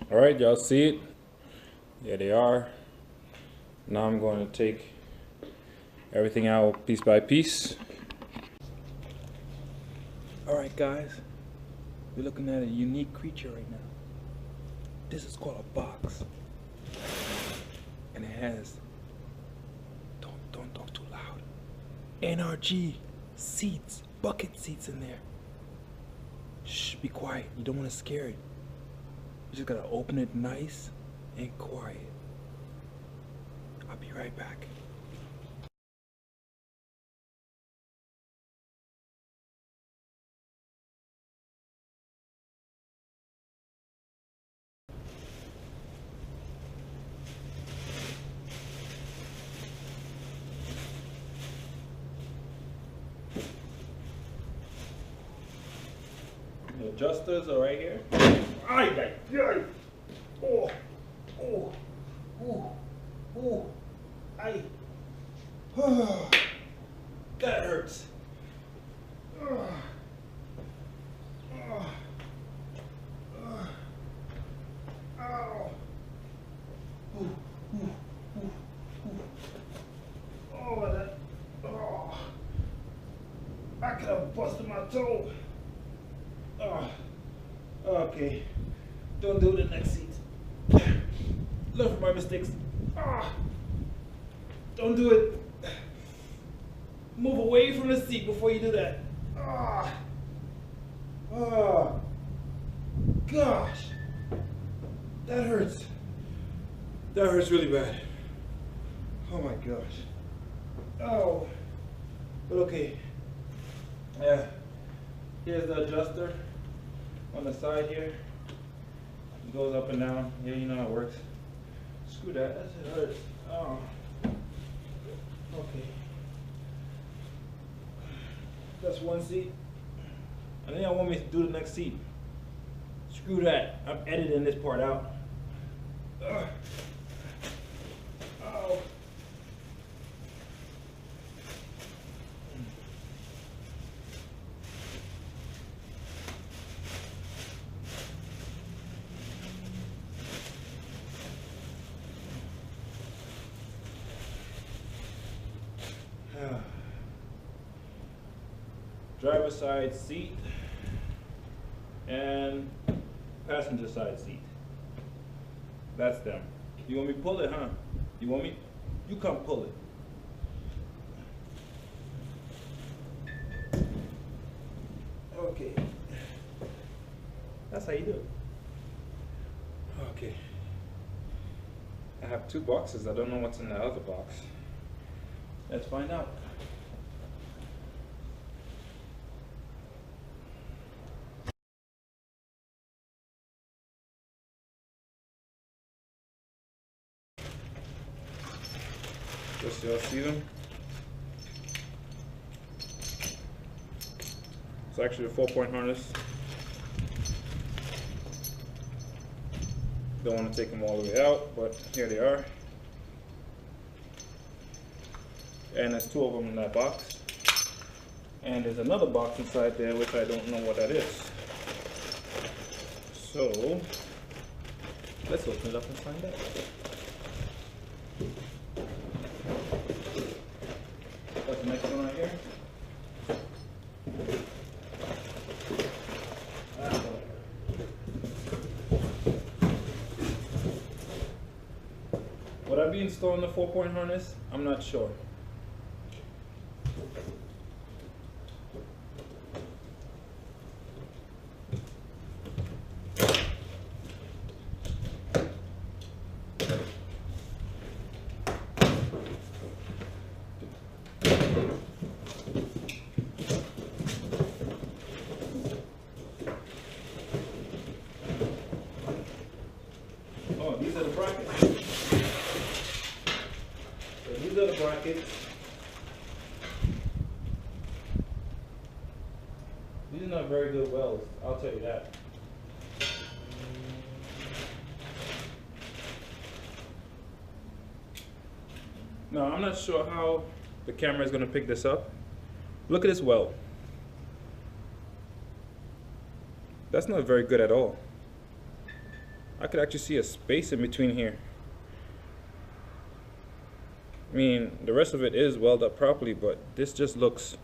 All right, y'all see it? There they are. Now I'm going to take everything out piece by piece. All right, guys, we're looking at a unique creature right now. This is called a box, and it has, don't talk too loud, NRG seats, bucket seats in there. Shh, be quiet. You don't want to scare it. You just gotta open it nice and quiet. I'll be right back. The adjusters are right here. Ay, ay, ay. Oh, oh, oh, oh, ay. Oh, that hurts. Oh, oh, oh, ow. Ooh, ooh, ooh, ooh. Oh, that. Oh, I could have busted my toe. Oh, okay. Don't do the next seat. Learn from my mistakes. Ah, don't do it. Move away from the seat before you do that. Ah, oh, gosh, that hurts. That hurts really bad. Oh my gosh. Oh, but okay. Yeah. Here's the adjuster on the side here. It goes up and down. Yeah, you know how it works. Screw that. That hurts. Oh. Okay. That's one seat. And then y'all want me to do the next seat. Screw that. I'm editing this part out. Ugh. Oh. Driver side seat and passenger side seat. That's them. You want me to pull it, huh? You want me? You come pull it. Okay. That's how you do it. Okay. I have two boxes. I don't know what's in the other box. Let's find out. Just y'all see them? It's actually a 4-point harness. Don't want to take them all the way out, but here they are. And there's two of them in that box. And there's another box inside there which I don't know what that is. So let's open it up and find out. What's the next one right here? Would I be installing the 4-point harness? I'm not sure. Oh, these are the brackets. So these are the brackets. These are not very good welds, I'll tell you that. Now, I'm not sure how the camera is going to pick this up. Look at this weld. That's not very good at all. I could actually see a space in between here. I mean, the rest of it is welded up properly, but this just looks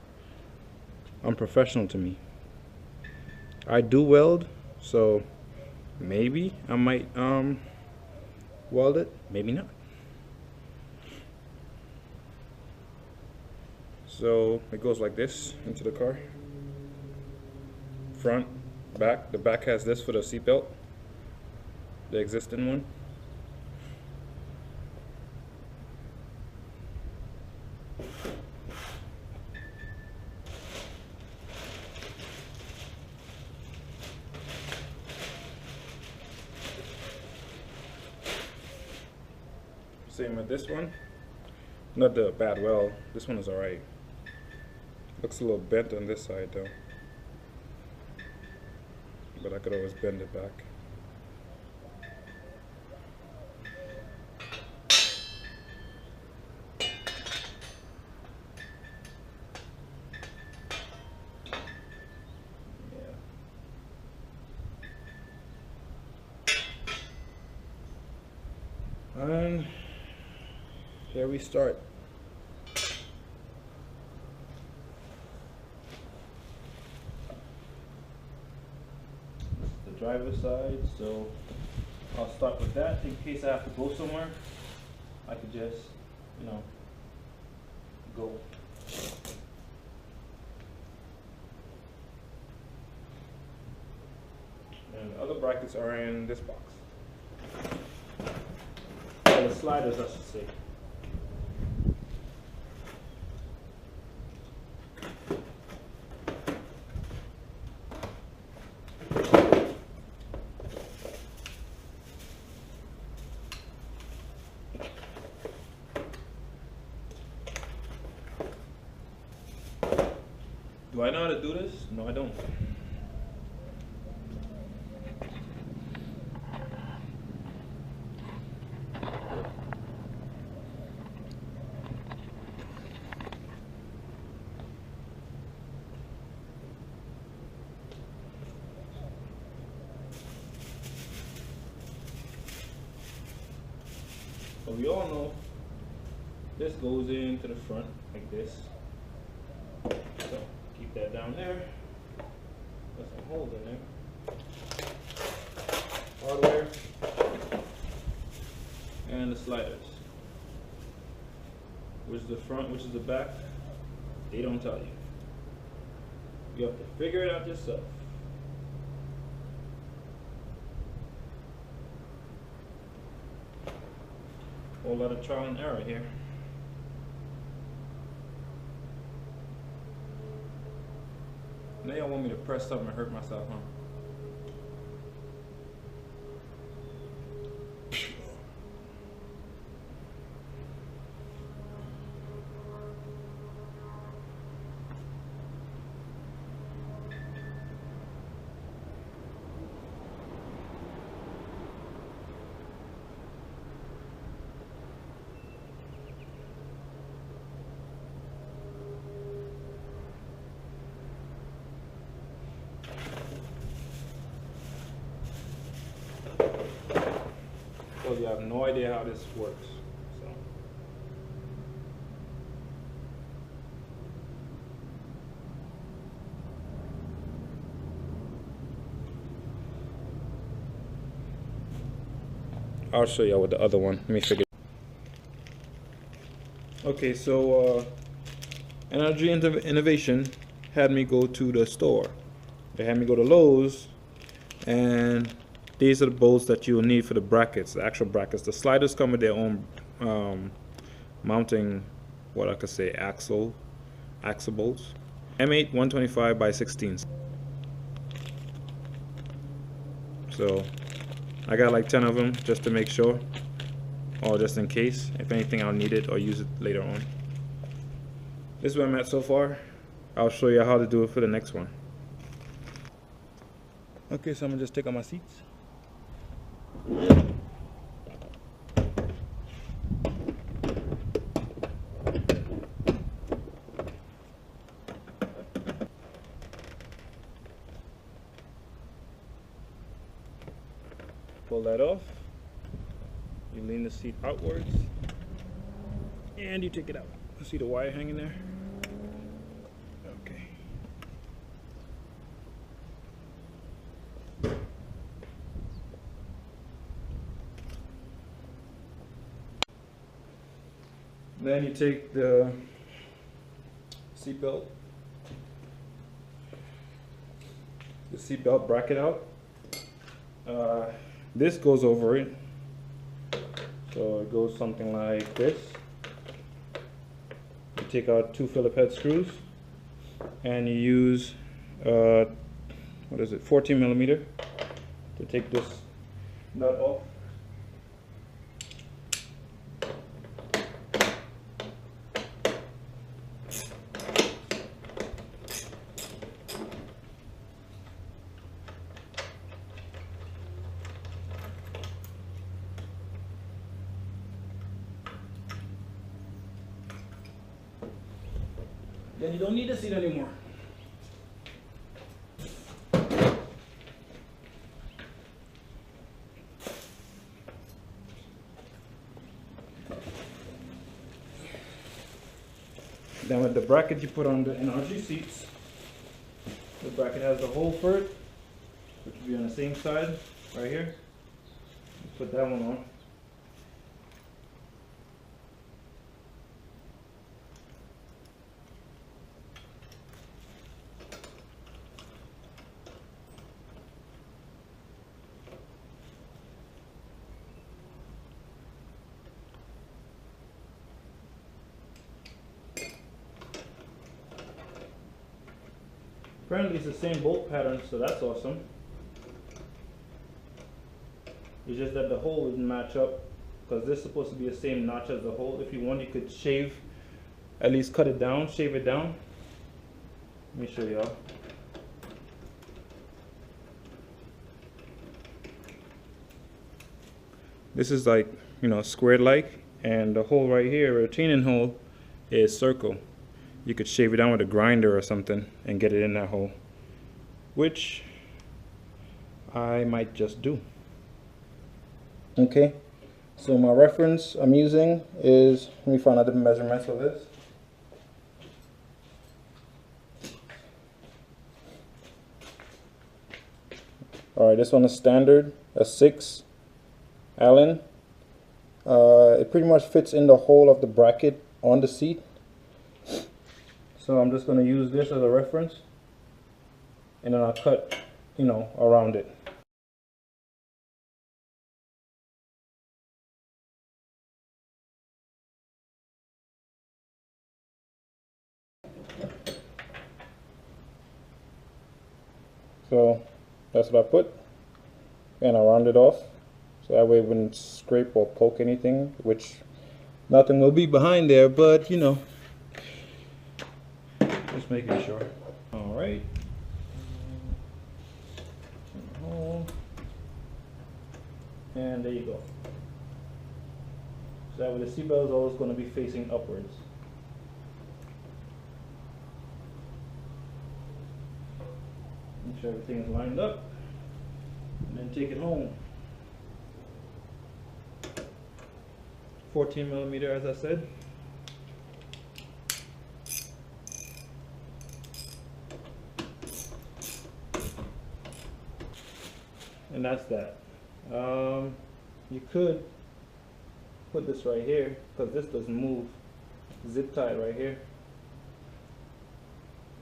unprofessional to me. I do weld, so maybe I might weld it, maybe not. So it goes like this into the car. Front, back. The back has this for the seatbelt, the existing one. Same with this one. Not the bad weld. This one is alright. Looks a little bent on this side though. But I could always bend it back. Yeah. And here we start. The driver's side, so I'll start with that in case I have to go somewhere. I could just, you know, go. And the other brackets are in this box. Or the sliders, I should say. Do I know how to do this? No, I don't. But we all know this goes into the front like this. So keep that down there. Put some holes in there. Hardware and the sliders. Which is the front, which is the back, they don't tell you. You have to figure it out yourself. Whole lot of trial and error here. Now y'all want me to press something and hurt myself, huh? So you have no idea how this works. So I'll show y'all with the other one. Let me figure. Okay, so NRG Innovation had me go to the store. They had me go to Lowe's, and these are the bolts that you will need for the brackets, the actual brackets. The sliders come with their own mounting, what I could say, axle bolts. M8 125 by 16. So I got like 10 of them just to make sure, or just in case. If anything, I'll need it or use it later on. This is where I'm at so far. I'll show you how to do it for the next one. Okay, so I'm gonna just take out my seats. pull that off. You lean the seat outwards and you take it out. See the wire hanging there? Okay. Then you take the seatbelt bracket out. This goes over it, so it goes something like this. You take out 2 Phillips head screws and you use 14 millimeter to take this nut off. Then you don't need the seat anymore. Then with the bracket you put on the NRG seats, the bracket has the hole for it, which will be on the same side right here. Let's put that one on. Apparently it's the same bolt pattern, so that's awesome. It's just that the hole didn't match up, because this is supposed to be the same notch as the hole. If you want, you could shave, at least cut it down, shave it down. Let me show y'all. This is like, you know, squared like, and the hole right here, retaining hole, is circle. You could shave it down with a grinder or something and get it in that hole, which I might just do. Okay, so my reference I'm using is, let me find out the measurements of this. Alright, this one is standard, a 6 Allen. It pretty much fits in the hole of the bracket on the seat. So I'm just going to use this as a reference, and then I'll cut, you know, around it. So that's what I put, and I round it off, so that way it wouldn't scrape or poke anything, which nothing will be behind there, but you know, just making sure. All right. And there you go. So that way the seatbelt is always going to be facing upwards. Make sure everything is lined up, and then take it home. 14 millimeter, as I said. And that's that. You could put this right here, because this doesn't move. Zip tie it right here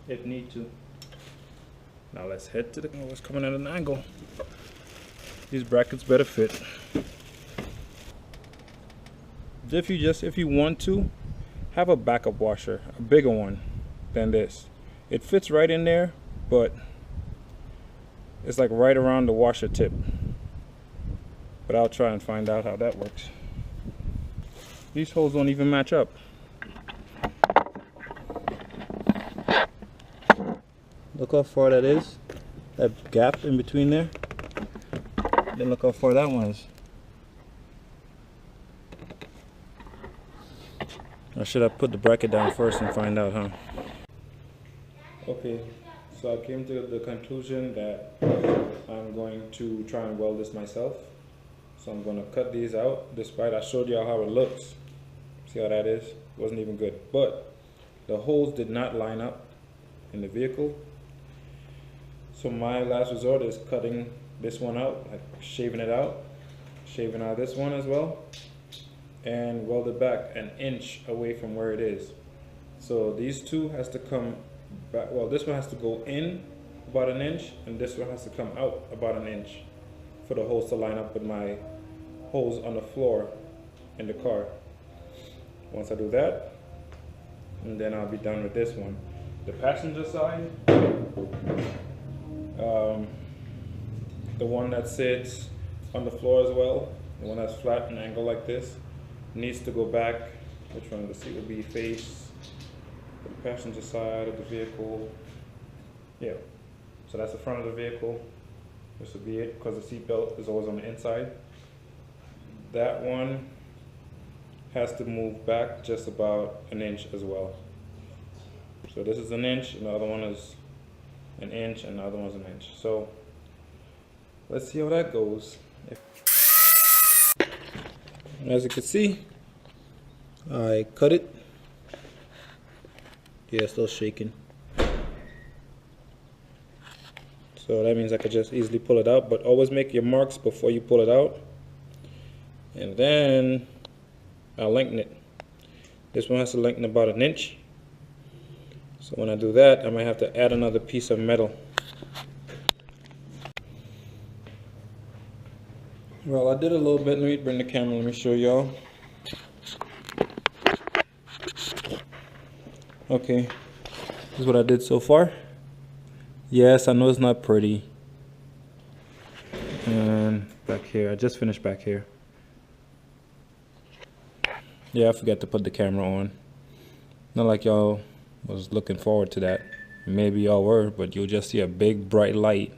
if need to. Now let's head to the, oh, it's coming at an angle. These brackets better fit. If you want to, have a backup washer, a bigger one than this. It fits right in there, but it's like right around the washer tip. But I'll try and find out how that works. These holes don't even match up. Look how far that is. That gap in between there. Then look how far that one is. Or should I put the bracket down first and find out, huh? Okay, so I came to the conclusion that I'm going to try and weld this myself. So I'm gonna cut these out, despite I showed y'all how it looks. See how that is? Wasn't even good. But the holes did not line up in the vehicle. So my last resort is cutting this one out, like shaving it out, shaving out this one as well, and weld it back an inch away from where it is. So these two has to come back, well, this one has to go in about an inch, and this one has to come out about an inch for the holes to line up with my holes on the floor in the car. Once I do that, and then I'll be done with this one. The passenger side, the one that sits on the floor as well, the one that's flat and angled like this, needs to go back. Which one of the seat will be face the passenger side of the vehicle? Yeah, so that's the front of the vehicle. This will be it, because the seat belt is always on the inside. That one has to move back just about an inch as well. So this is an inch, and the other one is an inch, and the other one's an inch. So let's see how that goes. As you can see, I cut it. Yeah, still shaking. So that means I could just easily pull it out, but always make your marks before you pull it out. And then I'll lengthen it. This one has to lengthen about an inch. So when I do that, I might have to add another piece of metal. Well, I did a little bit. Let me bring the camera, let me show y'all. Okay, this is what I did so far. Yes, I know it's not pretty. And back here, I just finished back here. Yeah, I forgot to put the camera on. Not like y'all was looking forward to that. Maybe y'all were, but you'll just see a big bright light.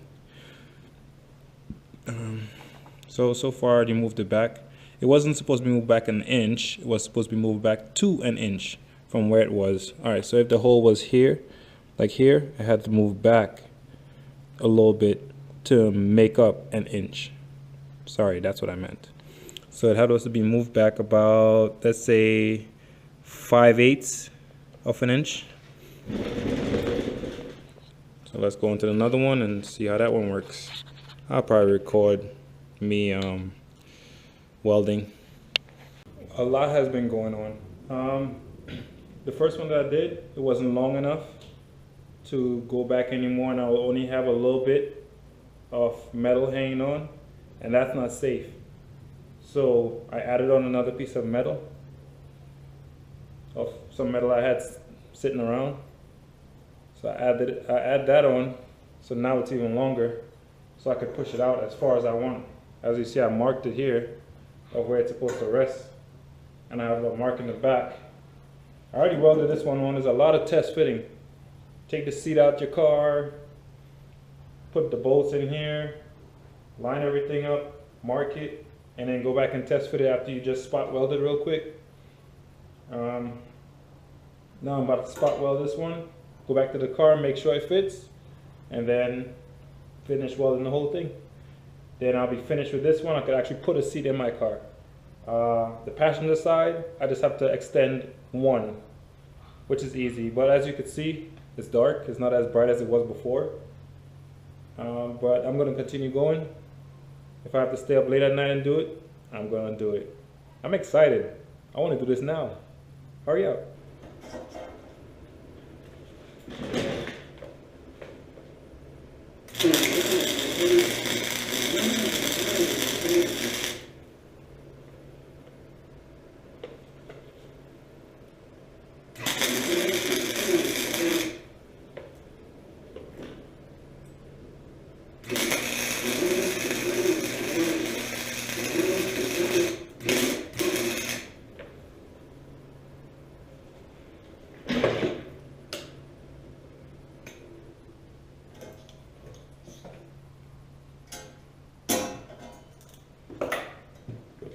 So far I already moved it back. It wasn't supposed to be moved back an inch. It was supposed to be moved back to an inch from where it was. Alright, so if the hole was here, like here, I had to move back a little bit to make up an inch. Sorry, that's what I meant. So it had to be moved back about, let's say, 5/8 of an inch. So let's go into another one and see how that one works. I'll probably record me welding. A lot has been going on. The first one that I did, it wasn't long enough to go back anymore, and I will only have a little bit of metal hanging on, and that's not safe. So I added on another piece of metal, of some metal I had sitting around. So I add that on, so now it's even longer, so I could push it out as far as I want. As you see, I marked it here of where it's supposed to rest, and I have a mark in the back. I already welded this one on. There's a lot of test fitting. Take the seat out your car, put the bolts in here, line everything up, mark it, and then go back and test fit it after you just spot weld it real quick. Now I'm about to spot weld this one, go back to the car, make sure it fits, and then finish welding the whole thing. Then I'll be finished with this one. I could actually put a seat in my car. The passenger side, I just have to extend one, which is easy. But as you can see, it's dark. It's not as bright as it was before. But I'm going to continue going. If I have to stay up late at night and do it, I'm going to do it. I'm excited. I want to do this now. Hurry up.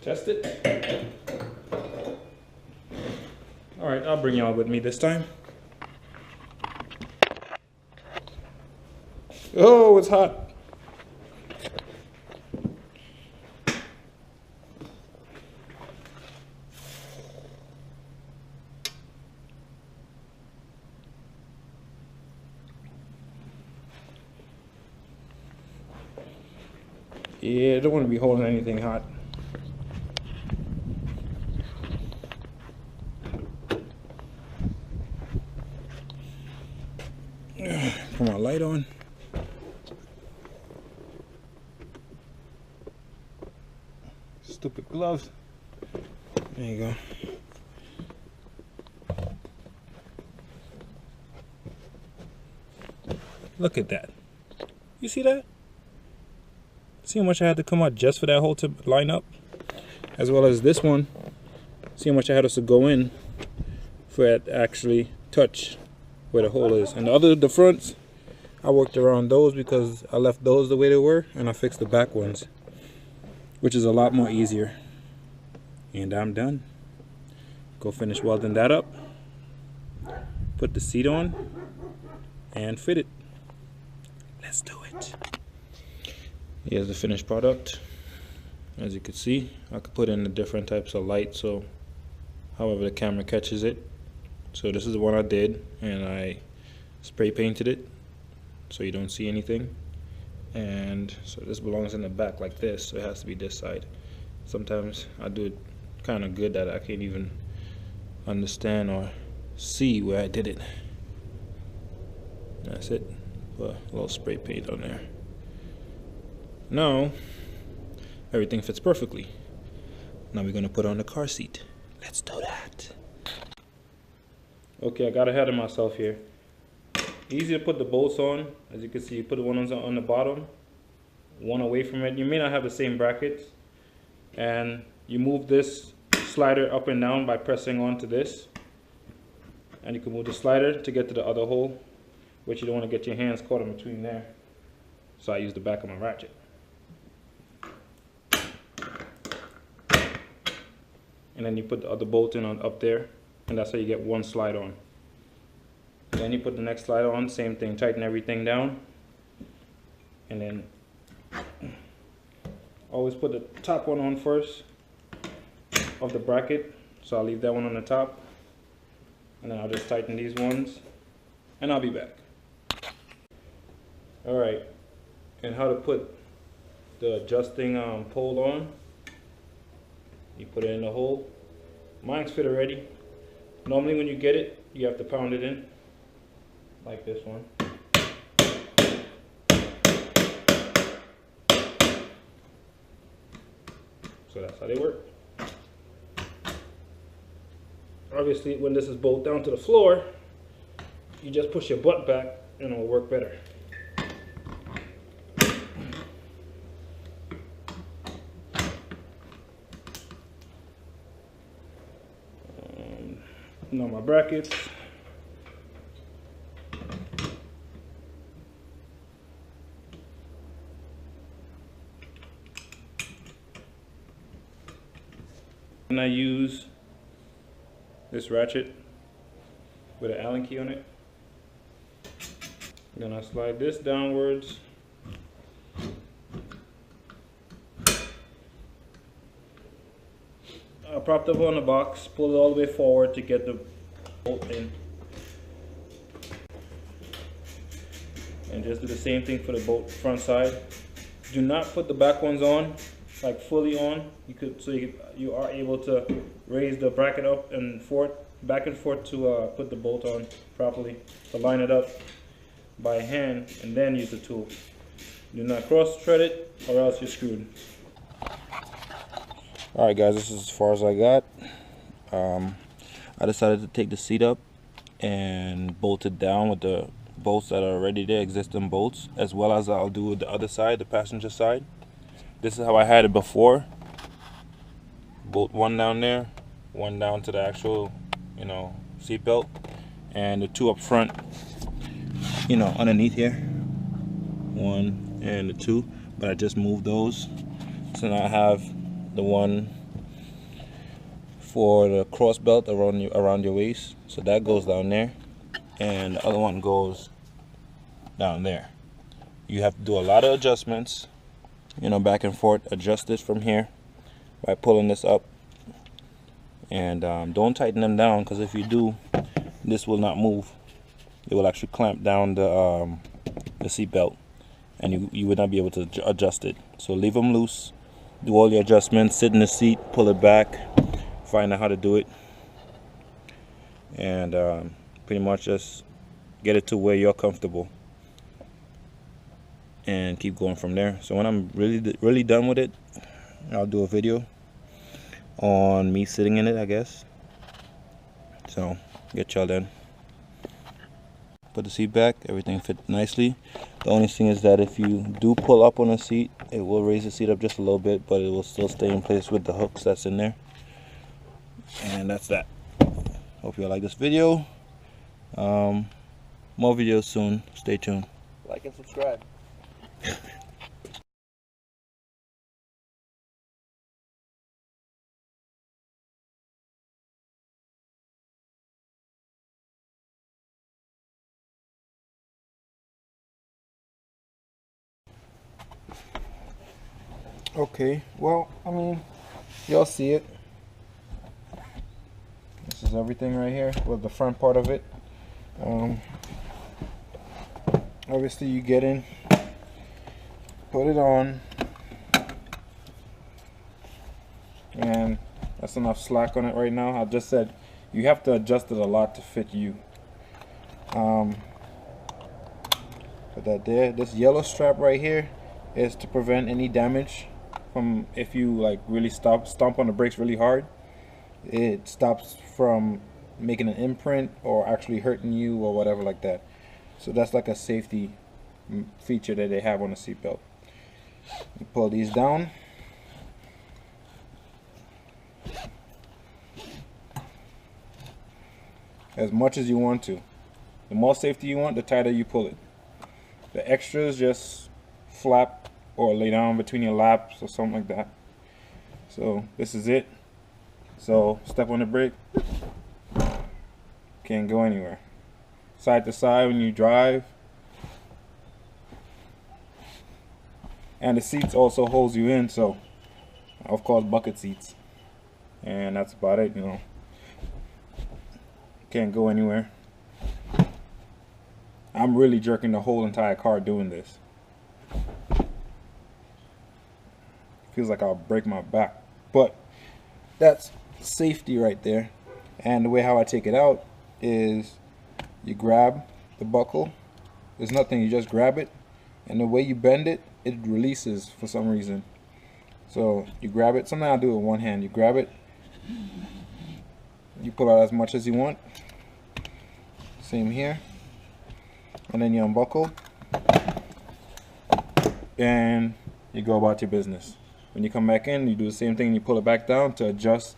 Test it. All right, I'll bring y'all with me this time. Oh, it's hot. Yeah, I don't want to be holding anything hot. Put my light on. Stupid gloves. There you go. Look at that. You see that? See how much I had to come out just for that hole to line up? As well as this one. See how much I had to go in for it to actually touch where the hole is. And the fronts, I worked around those because I left those the way they were, and I fixed the back ones, which is a lot more easier. And I'm done. Go finish welding that up, put the seat on, and fit it. Let's do it. Here's the finished product. As you can see, I could put in the different types of light, so however the camera catches it. So this is the one I did, and I spray painted it so you don't see anything. And so this belongs in the back like this, so it has to be this side. Sometimes I do it kind of good that I can't even understand or see where I did it. That's it. Put a little spray paint on there. Now everything fits perfectly. Now we're gonna put on the car seat. Let's do that. Okay, I got ahead of myself here. Easy to put the bolts on. As you can see, you put one on the bottom, one away from it. You may not have the same brackets, and you move this slider up and down by pressing onto this, and you can move the slider to get to the other hole, which you don't want to get your hands caught in between there. So I use the back of my ratchet. And then you put the other bolt in on up there, and that's how you get one slide on. Then you put the next slide on, same thing, tighten everything down, and then always put the top one on first of the bracket. So I'll leave that one on the top, and then I'll just tighten these ones, and I'll be back. Alright, and how to put the adjusting pole on. You put it in the hole. Mine's fit already. Normally when you get it, you have to pound it in, like this one. So that's how they work. Obviously, when this is bolted down to the floor, you just push your butt back and it'll work better. Now my brackets. And I use this ratchet with an Allen key on it. Then I slide this downwards. I propped up on the box, pull it all the way forward to get the bolt in. And just do the same thing for the bolt front side. Do not put the back ones on, like fully on. You are able to raise the bracket up and forth, back and forth to put the bolt on properly. To line it up by hand and then use the tool. Do not cross thread it or else you're screwed. Alright guys, this is as far as I got. I decided to take the seat up and bolt it down with the bolts that are already there, existing bolts, as well as I'll do with the other side, the passenger side. This is how I had it before. Bolt one down there, one down to the actual, seat belt, and the two up front, underneath here. One and the two, but I just moved those. So now I have the one for the cross belt around your waist, so that goes down there, and the other one goes down there. You have to do a lot of adjustments, back and forth. Adjust this from here by pulling this up, and don't tighten them down, because if you do, this will not move. It will actually clamp down the seat belt, and you would not be able to adjust it. So leave them loose, do all your adjustments, sit in the seat, pull it back, find out how to do it, and pretty much just get it to where you're comfortable and keep going from there. So when I'm really done with it, I'll do a video on me sitting in it, I guess. So get y'all done. Put the seat back, everything fit nicely. The only thing is that if you do pull up on a seat, it will raise the seat up just a little bit, but it will still stay in place with the hooks that's in there. And that's that. Hope you all like this video. More videos soon. Stay tuned. Like and subscribe. Okay, well, I mean, y'all see it. This is everything right here with the front part of it. Obviously you get in, put it on, and that's enough slack on it right now. I just said you have to adjust it a lot to fit you. Put that there. This yellow strap right here is to prevent any damage from, if you like really stomp on the brakes really hard, it stops from making an imprint or actually hurting you or whatever like that. So that's like a safety feature that they have on the seatbelt. You pull these down, as much as you want to. The more safety you want, the tighter you pull it. The extras just flap or lay down between your laps or something like that. So this is it. So step on the brake, can't go anywhere. Side to side when you drive. And the seats also holds you in, so of course bucket seats. And that's about it, you know. Can't go anywhere. I'm really jerking the whole entire car doing this. Feels like I'll break my back. But that's safety right there. And the way how I take it out is you grab the buckle. There's nothing, you just grab it, and the way you bend it, it releases for some reason. So you grab it. Sometimes I do it with one hand. You grab it, you pull out as much as you want. Same here. And then you unbuckle and you go about your business. When you come back in, you do the same thing. You pull it back down to adjust.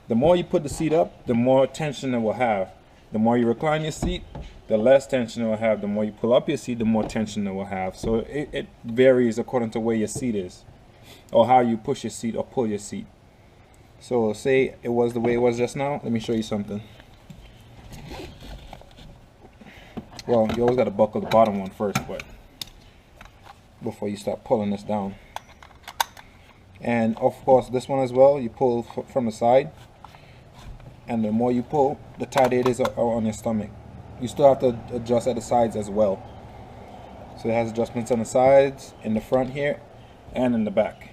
The more you put the seat up, the more tension it will have. The more you recline your seat, the less tension it will have. The more you pull up your seat, the more tension it will have. So it varies according to where your seat is, or how you push your seat or pull your seat. So say it was the way it was just now. Let me show you something. Well, you always got to buckle the bottom one first, but before you start pulling this down. And of course this one as well, you pull from the side, and the more you pull, the tighter it is on your stomach. You still have to adjust at the sides as well. So it has adjustments on the sides, in the front here, and in the back.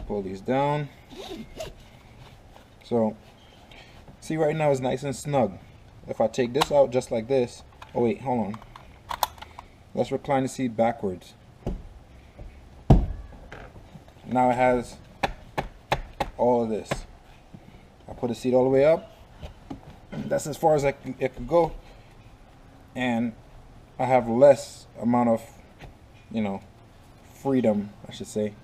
Pull these down. So see, right now it's nice and snug. If I take this out just like this, oh wait, hold on. Let's recline the seat backwards. Now it has all of this. I put the seat all the way up. That's as far as it could go. And I have less amount of, you know, freedom, I should say.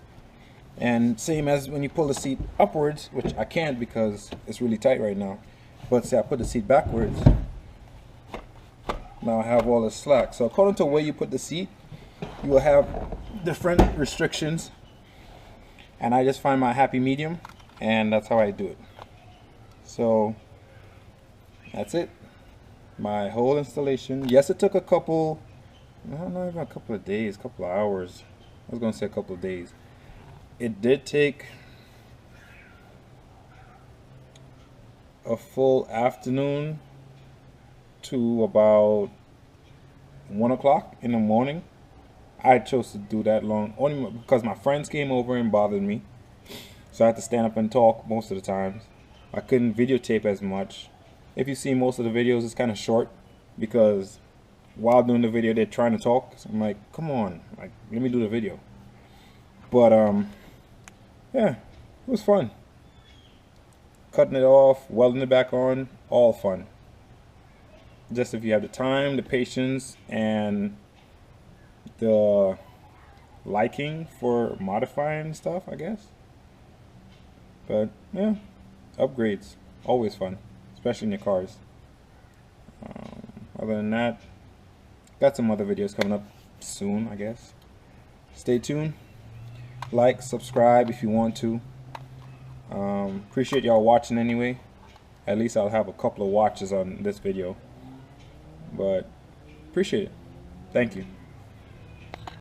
And same as when you pull the seat upwards, which I can't because it's really tight right now. But say I put the seat backwards, now I have all the slack. So according to where you put the seat, you will have different restrictions. And I just find my happy medium, and that's how I do it. So that's it. My whole installation. Yes, it took a couple, not even a couple of days, a couple of hours. I was going to say a couple of days. It did take a full afternoon to about 1 o'clock in the morning I chose to do that long only because my friends came over and bothered me, so I had to stand up and talk most of the times. I couldn't videotape as much. If you see most of the videos, it's kind of short because while doing the video they're trying to talk, so I'm like, come on, like, let me do the video. But yeah, it was fun. Cutting it off, welding it back on, all fun. Just if you have the time, the patience, and the liking for modifying stuff, I guess. But yeah, upgrades, always fun, especially in your cars. Other than that, got some other videos coming up soon, I guess. Stay tuned. Like, subscribe if you want to. Appreciate y'all watching anyway. At least I'll have a couple of watches on this video. But appreciate it. Thank you.